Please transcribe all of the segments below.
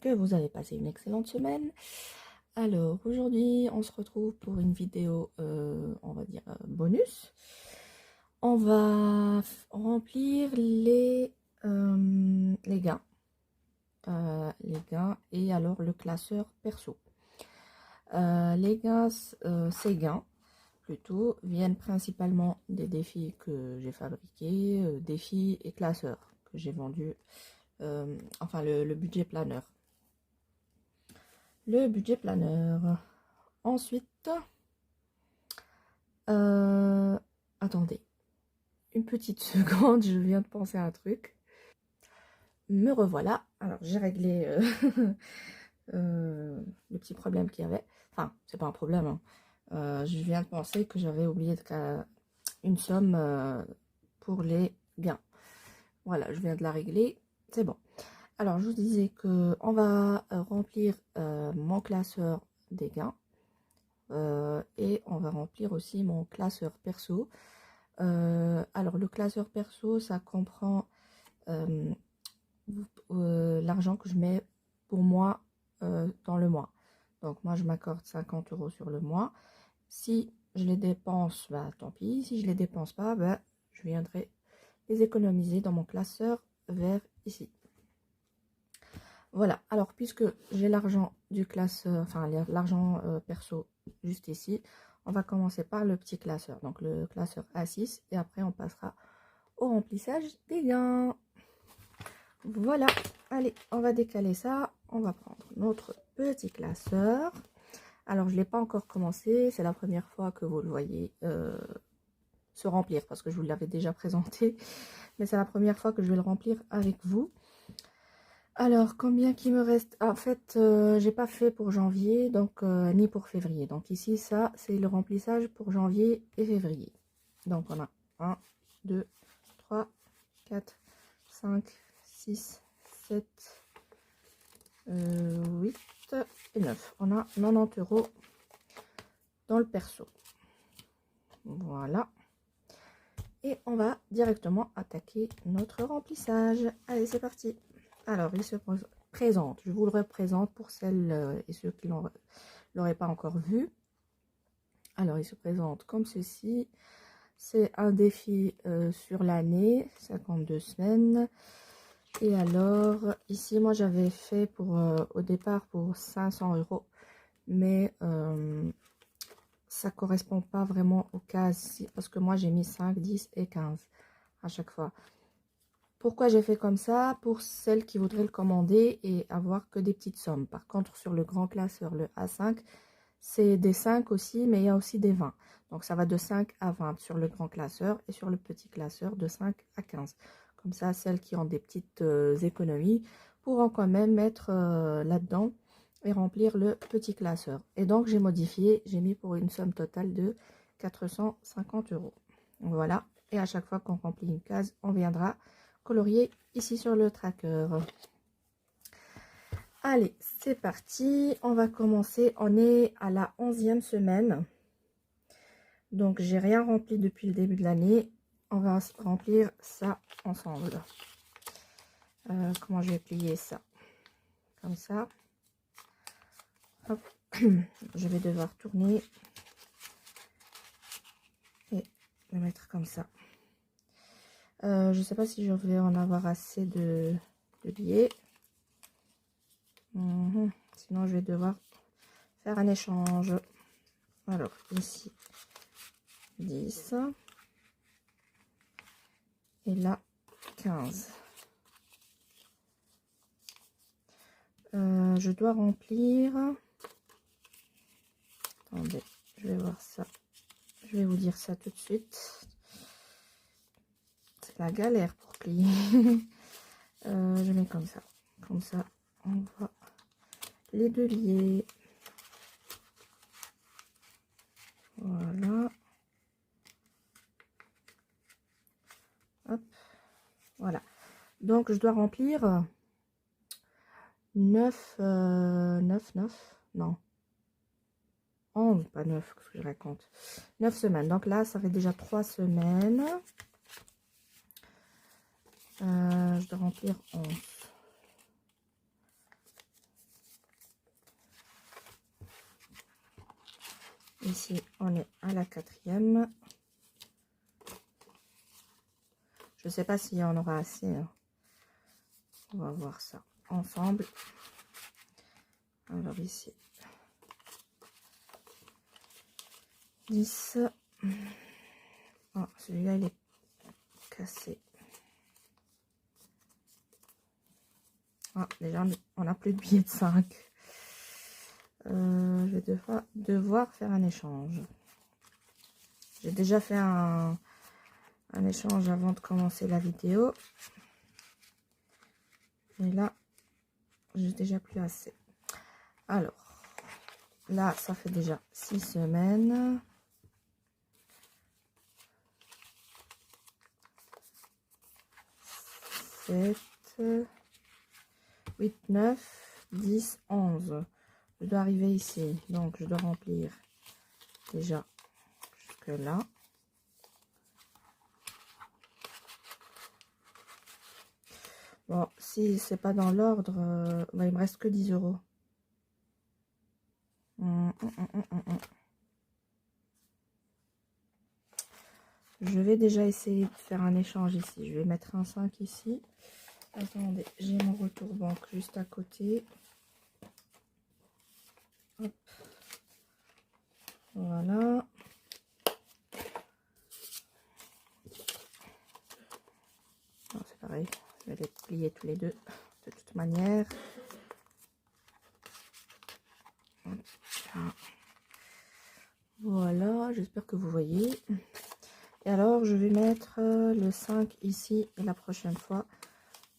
que vous avez passé une excellente semaine. Alors aujourd'hui on se retrouve pour une vidéo, on va dire bonus. On va remplir les gains. Les gains et alors le classeur perso. Ces gains plutôt viennent principalement des défis que j'ai fabriqués, défis et classeurs que j'ai vendus, enfin le budget planeur. Le budget planeur. Ensuite, attendez une petite seconde, je viens de penser à un truc. Me revoilà. Alors j'ai réglé le petit problème qu'il y avait. Enfin, c'est pas un problème, hein. Je viens de penser que j'avais oublié une somme pour les gains. Voilà, je viens de la régler. C'est bon. Alors, je vous disais que on va remplir mon classeur des gains. Et on va remplir aussi mon classeur perso. Alors, le classeur perso, ça comprend l'argent que je mets pour moi dans le mois. Donc moi je m'accorde 50 € sur le mois. Si je les dépense, bah tant pis. Si je les dépense pas, bah, je viendrai les économiser dans mon classeur vers ici. Voilà, alors puisque j'ai l'argent du classeur, enfin l'argent perso juste ici, on va commencer par le petit classeur, donc le classeur A6, et après on passera au remplissage des gains. Voilà, allez, on va décaler ça. On va prendre notre petit classeur. Alors, je ne l'ai pas encore commencé. C'est la première fois que vous le voyez se remplir parce que je vous l'avais déjà présenté. Mais c'est la première fois que je vais le remplir avec vous. Alors, combien qu'il me reste? En fait, j'ai pas fait pour janvier, donc ni pour février. Donc ici, ça, c'est le remplissage pour janvier et février. Donc, on a 1, 2, 3, 4, 5, 6, 7, 8 et 9. On a 90 € dans le perso. Voilà. Et on va directement attaquer notre remplissage. Allez, c'est parti. Alors, il se présente. Je vous le représente pour celles et ceux qui ne l'auraient pas encore vu. Alors, il se présente comme ceci. C'est un défi sur l'année, 52 semaines. Et alors, ici, moi, j'avais fait pour au départ pour 500 €. Mais ça correspond pas vraiment aux cases ici. Parce que moi, j'ai mis 5, 10 et 15 à chaque fois. Pourquoi j'ai fait comme ça? Pour celles qui voudraient le commander et avoir que des petites sommes. Par contre, sur le grand classeur, le A5, c'est des 5 aussi, mais il y a aussi des 20. Donc, ça va de 5 à 20 sur le grand classeur et sur le petit classeur de 5 à 15. Comme ça, celles qui ont des petites économies pourront quand même mettre là-dedans et remplir le petit classeur. Et donc, j'ai modifié, j'ai mis pour une somme totale de 450 €. Voilà. Et à chaque fois qu'on remplit une case, on viendra colorier ici sur le tracker. Allez, c'est parti. On va commencer. On est à la 11e semaine. Donc, j'ai rien rempli depuis le début de l'année. On va remplir ça ensemble. Comment je vais plier ça? Comme ça. Hop. Je vais devoir tourner et le mettre comme ça. Je ne sais pas si je vais en avoir assez de billets. Sinon, je vais devoir faire un échange. Alors, ici, 10. Et là, 15. Je dois remplir. Attendez, je vais voir ça. Je vais vous dire ça tout de suite. C'est la galère pour plier. Je mets comme ça. Comme ça, on voit les deux billets. Voilà. Hop. Voilà. Donc, je dois remplir 9, 9, non. 11, pas 9, qu'est-ce que je raconte? 9 semaines. Donc là, ça fait déjà 3 semaines. Je dois remplir 11. Ici, on est à la 4e. Je ne sais pas s'il y en aura assez. Hein. On va voir ça ensemble. Alors ici, 10. Oh, celui-là, il est cassé. Ah, déjà, on n'a plus de billets de 5. Je vais devoir faire un échange. J'ai déjà fait un échange avant de commencer la vidéo. Et là, j'ai déjà plus assez. Alors, là, ça fait déjà 6 semaines. 7, 8, 9, 10, 11. Je dois arriver ici. Donc, je dois remplir déjà jusque là. Bon, si c'est pas dans l'ordre, bah, il me reste que 10 euros. Je vais déjà essayer de faire un échange ici. Je vais mettre un 5 ici. Attendez, j'ai mon retour banque juste à côté. Hop. Voilà. C'est pareil. Je vais les plier tous les deux de toute manière. Voilà, j'espère que vous voyez. Et alors, je vais mettre le 5 ici et la prochaine fois,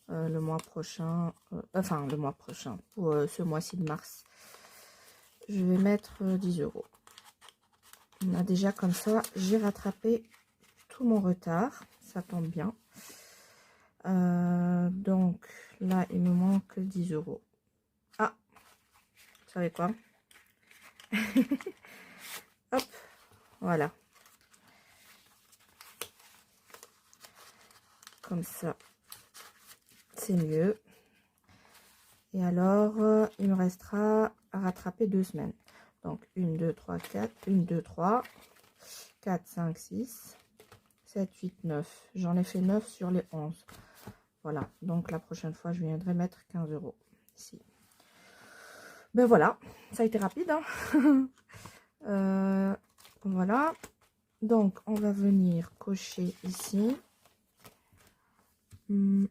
le mois prochain, enfin le mois prochain, pour ce mois-ci de mars, je vais mettre 10 euros. On a déjà comme ça, j'ai rattrapé tout mon retard, ça tombe bien. Donc là, il me manque 10 euros. Ah, vous savez quoi? Hop, voilà. Comme ça, c'est mieux. Et alors, il me restera à rattraper 2 semaines. Donc, 1, 2, 3, 4. 1, 2, 3, 4, 5, 6, 7, 8, 9. J'en ai fait 9 sur les 11. Voilà. Donc, la prochaine fois, je viendrai mettre 15 euros ici. Ben voilà. Ça a été rapide. Hein. Voilà. Donc, on va venir cocher ici. En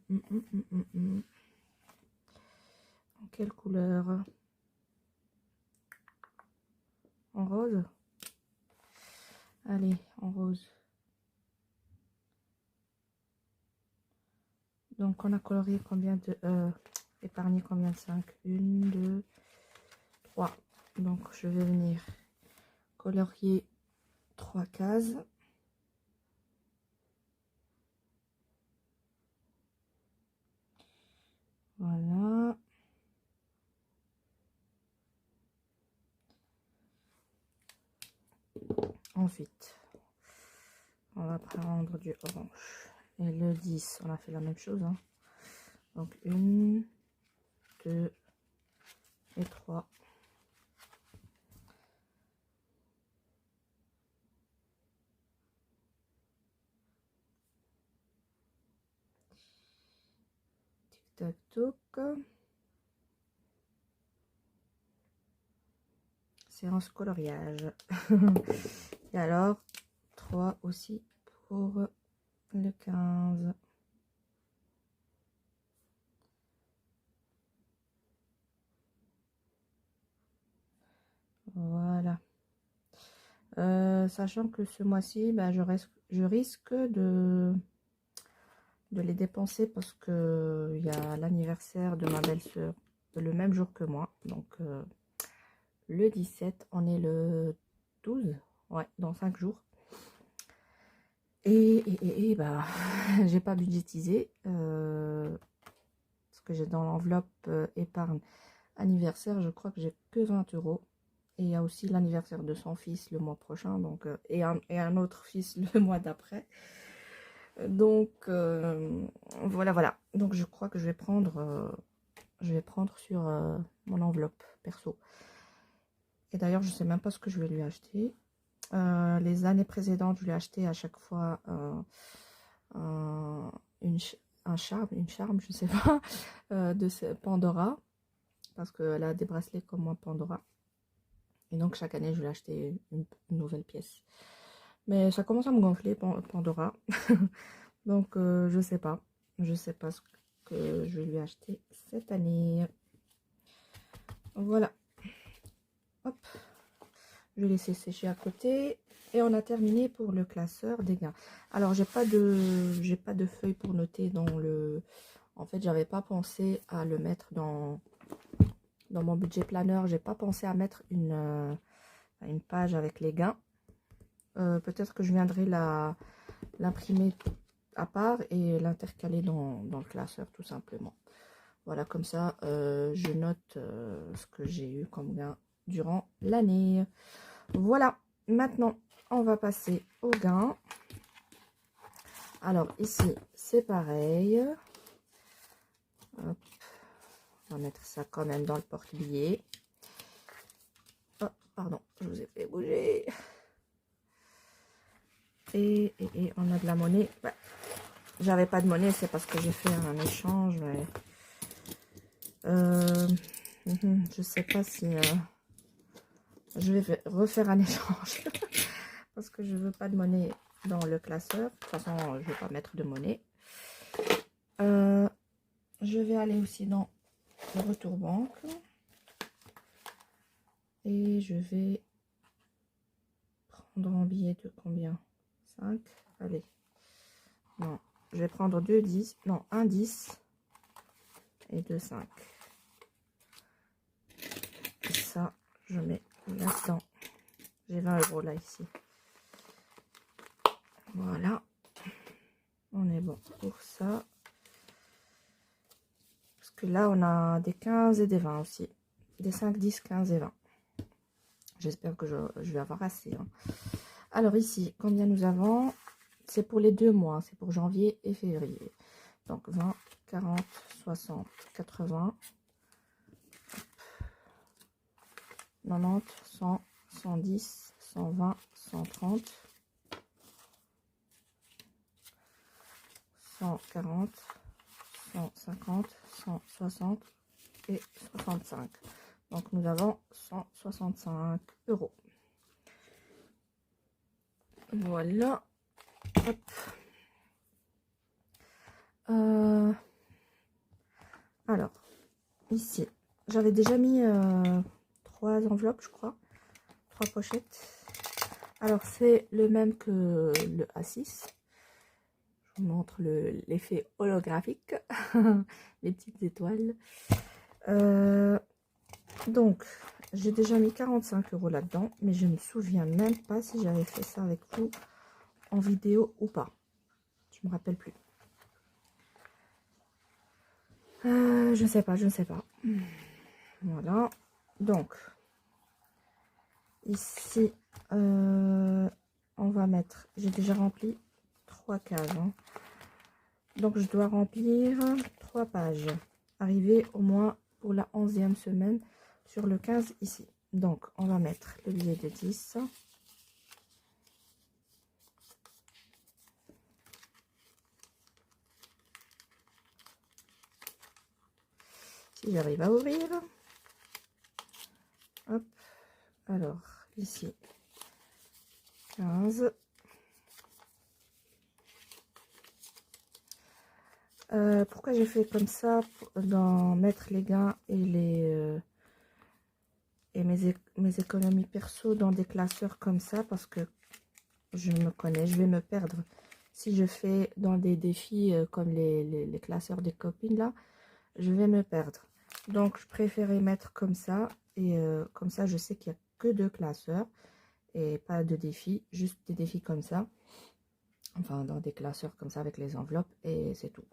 quelle couleur? En rose? Allez, en rose. Donc, on a colorié combien de... épargné combien de 5? 1, 2, 3. Donc, je vais venir colorier 3 cases. Voilà. Ensuite, on va prendre du orange. Et le 10, on a fait la même chose. Hein. Donc, 1, 2 et 3. Tic tac toc. Séance coloriage. Et alors, 3 aussi pour le 15. Voilà. Sachant que ce mois-ci, ben, je risque de les dépenser parce que il y a l'anniversaire de ma belle-sœur le même jour que moi. Donc, le 17, on est le 12. Ouais, dans 5 jours. Et bah, j'ai pas budgétisé. Parce que j'ai dans l'enveloppe épargne anniversaire, je crois que j'ai que 20 euros. Et il y a aussi l'anniversaire de son fils le mois prochain, donc et un autre fils le mois d'après. Donc voilà. Donc je crois que je vais prendre sur mon enveloppe perso. Et d'ailleurs, je sais même pas ce que je vais lui acheter. Les années précédentes, je lui ai acheté à chaque fois un charme, je sais pas, de Pandora. Parce qu'elle a des bracelets comme moi, Pandora. Et donc, chaque année, je lui ai acheté une nouvelle pièce. Mais ça commence à me gonfler, Pandora. Donc, je sais pas. Je sais pas ce que je vais lui acheter cette année. Voilà. Hop. Je vais laisser sécher à côté. Et on a terminé pour le classeur des gains. Alors, j'ai pas de feuille pour noter dans le... En fait, j'avais pas pensé à le mettre dans mon budget planeur. J'ai pas pensé à mettre une page avec les gains. Peut-être que je viendrai l'imprimer à part et l'intercaler dans le classeur tout simplement. Voilà, comme ça, je note ce que j'ai eu comme gain durant l'année. Voilà, maintenant, on va passer aux gains. Alors, ici, c'est pareil. Hop, on va mettre ça quand même dans le porte-billets. Oh, pardon, je vous ai fait bouger. Et on a de la monnaie. Ouais. J'avais pas de monnaie, c'est parce que j'ai fait un échange. Mais... je sais pas si je vais refaire un échange. Parce que je veux pas de monnaie dans le classeur. De toute façon, je vais pas mettre de monnaie. Je vais aller aussi dans le retour banque. Et je vais prendre un billet de combien? 5. Allez. Non, je vais prendre 2 10. Non, un 10 et 2 5. Et ça, je mets là-dedans. J'ai 20 € là, ici. Voilà. On est bon pour ça. Parce que là, on a des 15 et des 20 aussi. Des 5, 10, 15 et 20. J'espère que je vais avoir assez. Hein. Alors ici, combien nous avons? C'est pour les 2 mois. C'est pour janvier et février. Donc 20, 40, 60, 80, 90, 100, 110, 120, 130, 140, 150, 160 et 65. Donc nous avons 165 €. Voilà. Hop. Alors, ici, j'avais déjà mis 3 enveloppes, je crois. 3 pochettes. Alors, c'est le même que le A6. Je vous montre l'effet holographique. Les petites étoiles. Donc, j'ai déjà mis 45 € là-dedans. Mais je ne me souviens même pas si j'avais fait ça avec vous en vidéo ou pas. Je ne me rappelle plus. Je ne sais pas, je ne sais pas. Voilà. Donc, ici, on va mettre... J'ai déjà rempli 3 cases. Hein. Donc, je dois remplir 3 pages. Arriver au moins pour la 11e semaine sur le 15 ici. Donc, on va mettre le billet de 10. Si j'arrive à ouvrir. Hop. Alors, ici, 15. Pourquoi j'ai fait comme ça dans mettre les gains et mes économies perso dans des classeurs comme ça? Parce que je me connais, je vais me perdre. Si je fais dans des défis comme les classeurs des copines là, je vais me perdre. Donc, je préférais mettre comme ça. Et comme ça, je sais qu'il n'y a que 2 classeurs. Et pas de défis, juste des défis comme ça. Enfin, dans des classeurs comme ça avec les enveloppes. Et c'est tout.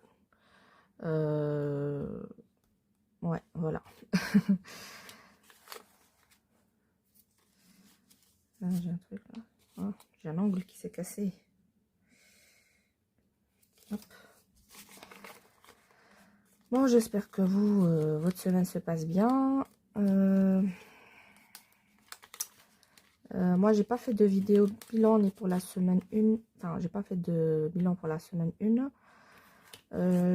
Ouais, voilà. Ah, j'ai un truc là. Oh, j'ai un angle qui s'est cassé. Hop. Bon, j'espère que vous, votre semaine se passe bien. Moi, moi, j'ai pas fait de vidéo bilan ni pour la semaine 1. Enfin, j'ai pas fait de bilan pour la semaine 1.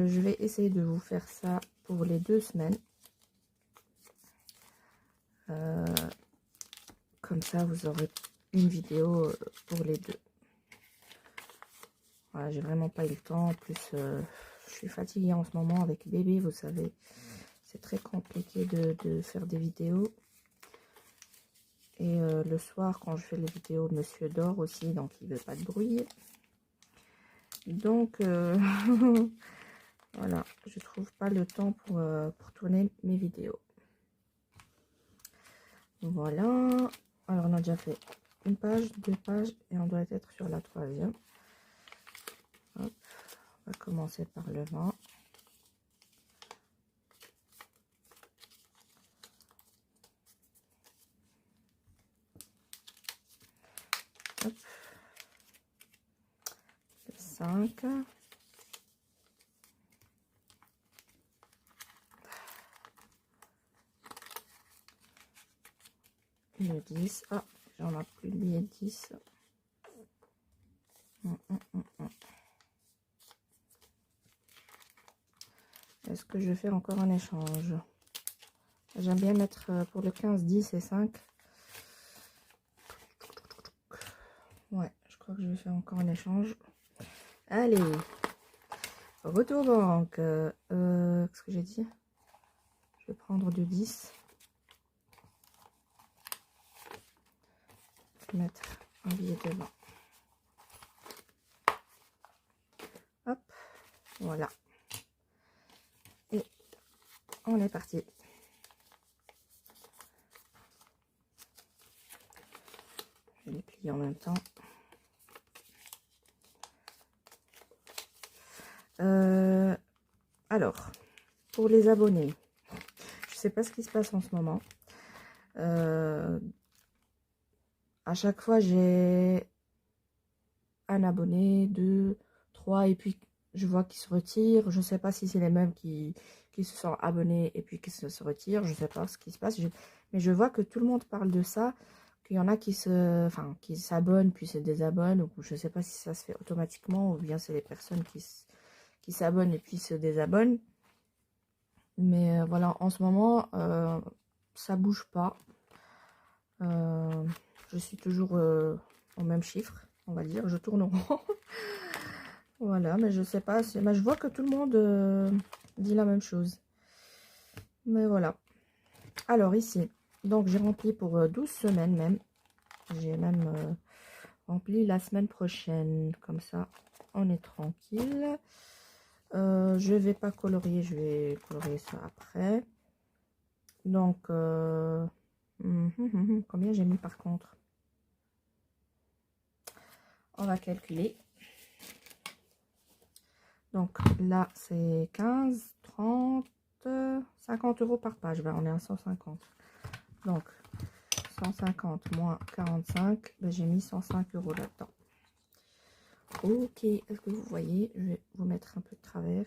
Je vais essayer de vous faire ça pour les 2 semaines. Comme ça, vous aurez une vidéo pour les 2. Voilà, j'ai vraiment pas eu le temps. En plus, je suis fatiguée en ce moment avec bébé, vous savez. C'est très compliqué de faire des vidéos. Et le soir, quand je fais les vidéos, monsieur dort aussi, donc il veut pas de bruit. Donc, voilà, je trouve pas le temps pour tourner mes vidéos. Voilà. Alors, on a déjà fait une page, 2 pages, et on doit être sur la 3e. Hop, on va commencer par le vent. Hop. Le 5. Le 10. Ah, j'en ai publié 10. Est-ce que je fais encore un échange? J'aime bien mettre pour le 15, 10 et 5. Ouais, je crois que je vais faire encore un échange. Allez, retour banque. Qu'est-ce que j'ai dit? Je vais prendre du 10. Je vais mettre un billet de 20. Hop, voilà. Et on est parti. Je vais les plier en même temps. Alors, pour les abonnés, je sais pas ce qui se passe en ce moment. À chaque fois, j'ai un abonné, 2, 3, et puis je vois qu'ils se retirent. Je sais pas si c'est les mêmes qui se sont abonnés et puis qui se retirent. Je sais pas ce qui se passe. Mais je vois que tout le monde parle de ça. Qu'il y en a qui s'abonnent puis se désabonnent. Ou je sais pas si ça se fait automatiquement ou bien c'est les personnes qui s'abonnent et puis se désabonnent. Mais voilà, en ce moment, ça bouge pas. Je suis toujours au même chiffre, on va dire. Je tourne en rond. Voilà, mais je sais pas. Mais je vois que tout le monde dit la même chose. Mais voilà. Alors ici, donc j'ai rempli pour 12 semaines même. J'ai même rempli la semaine prochaine. Comme ça, on est tranquille. Je vais pas colorier, je vais colorier ça après. Donc, combien j'ai mis par contre? On va calculer. Donc là, c'est 15, 30, 50 euros par page. Ben, on est à 150. Donc, 150 moins 45, ben, j'ai mis 105 euros là-dedans. Ok, est-ce que vous voyez? Je vais vous mettre un peu de travers.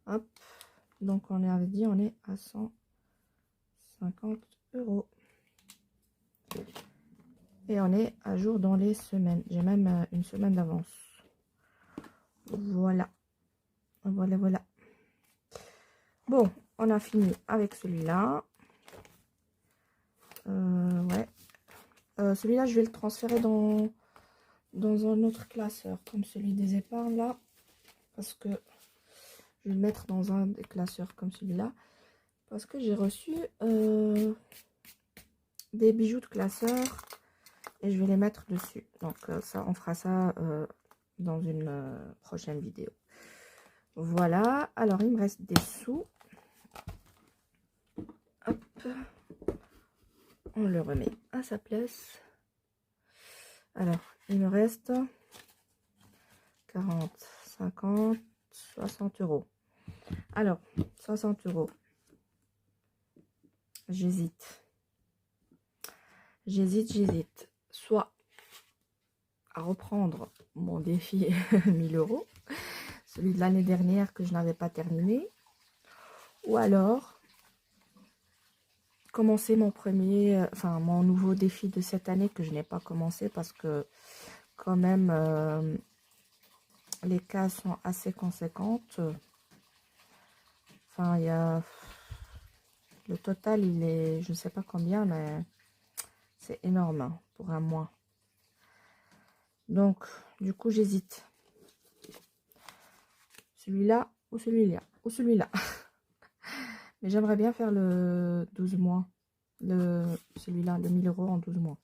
Hop, donc on avait dit on est à 150 euros. Et on est à jour dans les semaines. J'ai même une semaine d'avance. Voilà. Voilà, voilà. Bon, on a fini avec celui-là. Ouais. Celui-là, je vais le transférer dans un autre classeur, comme celui des épargnes, là. Parce que je vais le mettre dans un des classeurs comme celui-là. Parce que j'ai reçu des bijoux de classeur. Et je vais les mettre dessus. Donc, ça, on fera ça dans une prochaine vidéo. Voilà. Alors, il me reste des sous. Hop. On le remet à sa place. Alors, il me reste 40, 50, 60 euros. Alors, 60 euros. J'hésite. J'hésite. Soit à reprendre mon défi 1000 euros. Celui de l'année dernière que je n'avais pas terminé. Ou alors, commencer mon premier, enfin mon nouveau défi de cette année que je n'ai pas commencé parce que quand même les cases sont assez conséquentes. Enfin, il y a le total, il est, je ne sais pas combien, mais c'est énorme hein, pour un mois. Donc, du coup, j'hésite. Celui-là ou celui-là ou celui-là. Mais j'aimerais bien faire le 12 mois. Celui-là, le 1000 € en 12 mois.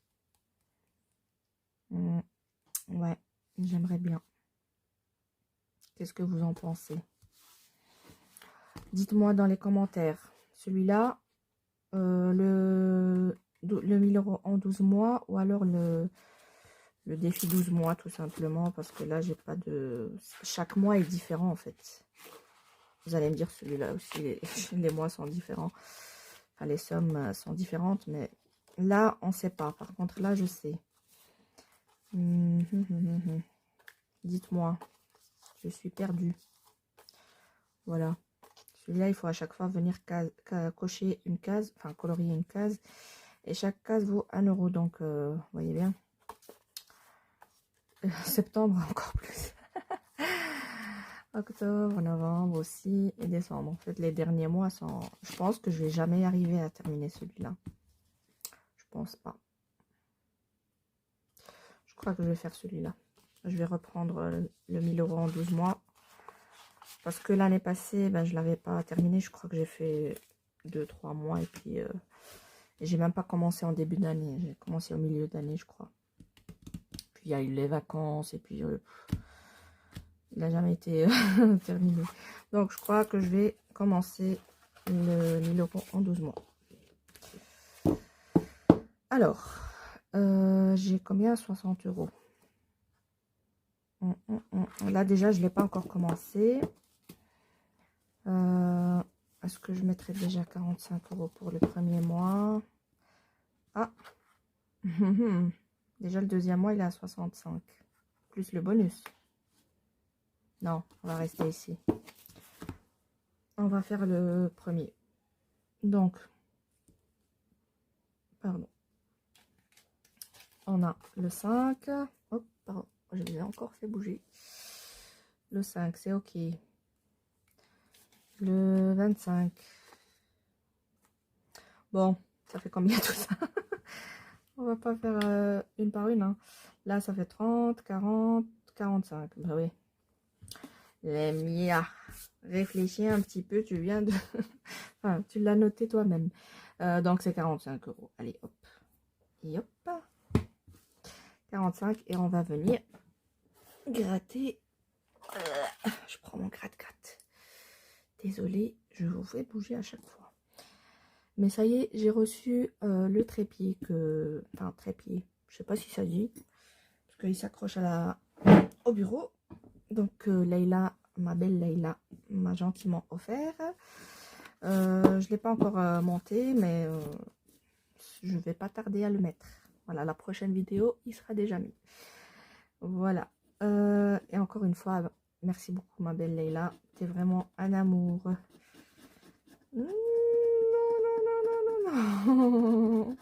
Ouais, j'aimerais bien. Qu'est-ce que vous en pensez? Dites-moi dans les commentaires. Celui-là, le 1000 € en 12 mois ou alors le défi 12 mois tout simplement parce que là, j'ai pas de... Chaque mois est différent en fait. Vous allez me dire celui-là aussi, les mois sont différents. Enfin, les sommes sont différentes, mais là, on ne sait pas. Par contre, là, je sais. Dites-moi. Je suis perdue. Voilà. Celui-là, il faut à chaque fois venir cocher une case, enfin colorier une case. Et chaque case vaut 1 €. Donc, vous voyez bien. Septembre, encore plus. Octobre, novembre aussi. Et décembre. En fait, les derniers mois sont... Je pense que je vais jamais arriver à terminer celui-là. Je pense pas. Je crois que je vais faire celui-là. Je vais reprendre le 1000 € en 12 mois. Parce que l'année passée, ben, je ne l'avais pas terminé. Je crois que j'ai fait 2-3 mois. Et puis, j'ai même pas commencé en début d'année. J'ai commencé au milieu d'année, je crois. Puis, il y a eu les vacances. Et puis, il n'a jamais été terminé. Donc, je crois que je vais commencer le 1000 € en 12 mois. Alors, j'ai combien? 60 €. Là, déjà, je ne l'ai pas encore commencé. Est-ce que je mettrai déjà 45 € pour le premier mois? Ah, déjà le deuxième mois, il est à 65. Plus le bonus. Non, on va rester ici. On va faire le premier. Donc, pardon. On a le 5. Hop, pardon, je l'ai encore fait bouger. Le 5, c'est OK. Le 25. Bon, ça fait combien tout ça? On va pas faire une par une. Hein. Là, ça fait 30, 40, 45. Bah oui. Les mias. Réfléchis un petit peu, tu viens de... enfin, tu l'as noté toi-même. Donc, c'est 45 €. Allez, hop. Et hop. 45 et on va venir gratter. Je prends mon gratte-gratte. Désolée, je vous fais bouger à chaque fois. Mais ça y est, j'ai reçu le trépied que... Enfin, trépied. Je sais pas si ça dit. Parce qu'il s'accroche au bureau. Donc, Leïla, ma belle Leïla, m'a gentiment offert. Je ne l'ai pas encore monté, mais je vais pas tarder à le mettre. Voilà, la prochaine vidéo, il sera déjà mis. Voilà. Et encore une fois, merci beaucoup, ma belle Leïla. Tu es vraiment un amour. Non, non, non, non, non, non.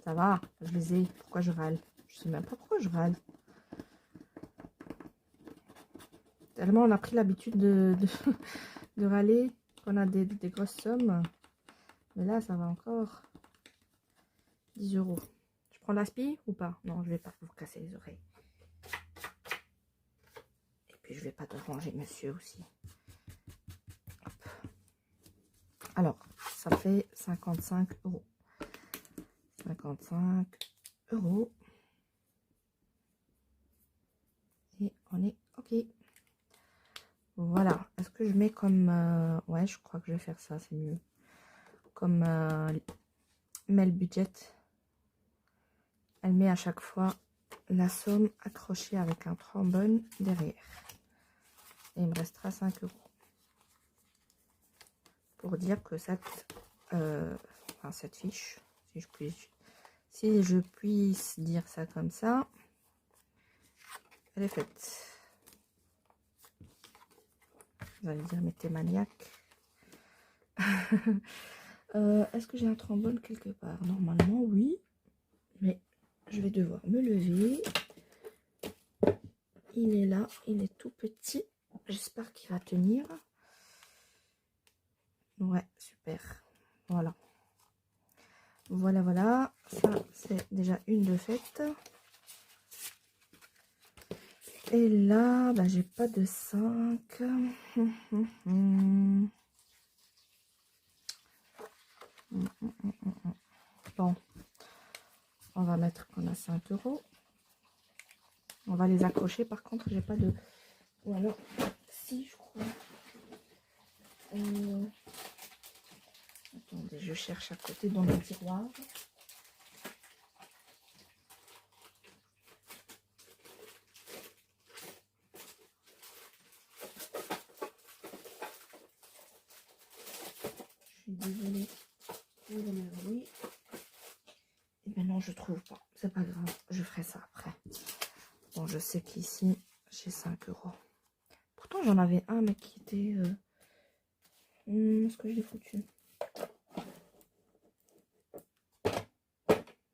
Ça va, je les ai. Pourquoi je râle? Je sais même pas pourquoi je râle. Tellement on a pris l'habitude de râler qu'on a des grosses sommes. Mais là, ça va encore. 10 €. Je prends l'aspi ou pas? Non, je vais pas vous casser les oreilles. Et puis, je vais pas déranger monsieur aussi. Hop. Alors, ça fait 55 €. 55 €. Et on est OK. Voilà. Est-ce que je mets comme... ouais, je crois que je vais faire ça, c'est mieux. Comme mail budget. Elle met à chaque fois la somme accrochée avec un trombone derrière. Et il me restera 5 €. Pour dire que cette fiche, si je puisse dire ça comme ça, elle est faite. Vous allez dire, mais t'es maniaque. Est-ce que j'ai un trombone quelque part? Normalement, oui. Mais je vais devoir me lever. Il est là, il est tout petit. J'espère qu'il va tenir. Ouais, super. Voilà. Voilà, voilà. Ça, c'est déjà une de faite. Et là, bah, j'ai pas de 5. Bon, on va mettre qu'on a 5 €. On va les accrocher. Par contre, j'ai pas de... Ou alors, si, je crois. Attendez, je cherche à côté dans le tiroir. Je suis désolée pour le bruit. Et bien non, je trouve pas. C'est pas grave, je ferai ça après. Bon, je sais qu'ici, j'ai 5 €. Pourtant, j'en avais un, mais qui était... est-ce que je l'ai foutu?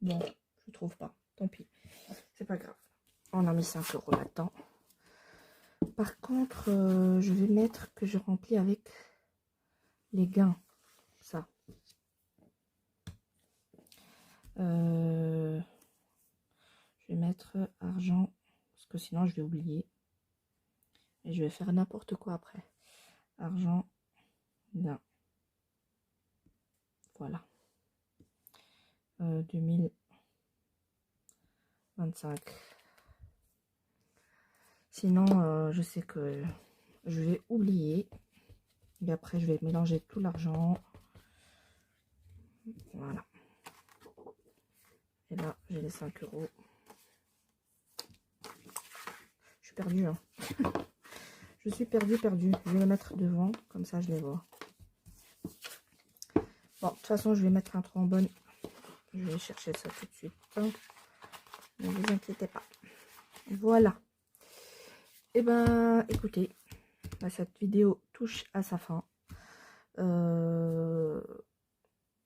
Bon, je trouve pas. Tant pis. C'est pas grave. On a mis 5 € là-dedans. Par contre, je vais mettre que je remplis avec les gains. Ça. Je vais mettre argent. Parce que sinon, je vais oublier. Et je vais faire n'importe quoi après. Argent. Gain. Voilà. 2025. Sinon, je sais que je vais oublier. Et après, je vais mélanger tout l'argent. Voilà. Et là, j'ai les 5 €. Je suis perdue. Hein. Je suis perdue. Je vais le mettre devant. Comme ça, je les vois. Bon, de toute façon, je vais mettre un trombone. Je vais chercher ça tout de suite. Ne vous inquiétez pas. Voilà. Et ben, écoutez, cette vidéo touche à sa fin.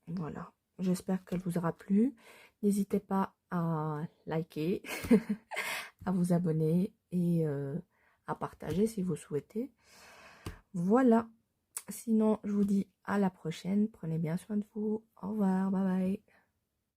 Voilà. J'espère qu'elle vous aura plu. N'hésitez pas à liker, à vous abonner et à partager si vous souhaitez. Voilà. Sinon, je vous dis à la prochaine. Prenez bien soin de vous. Au revoir. Bye bye.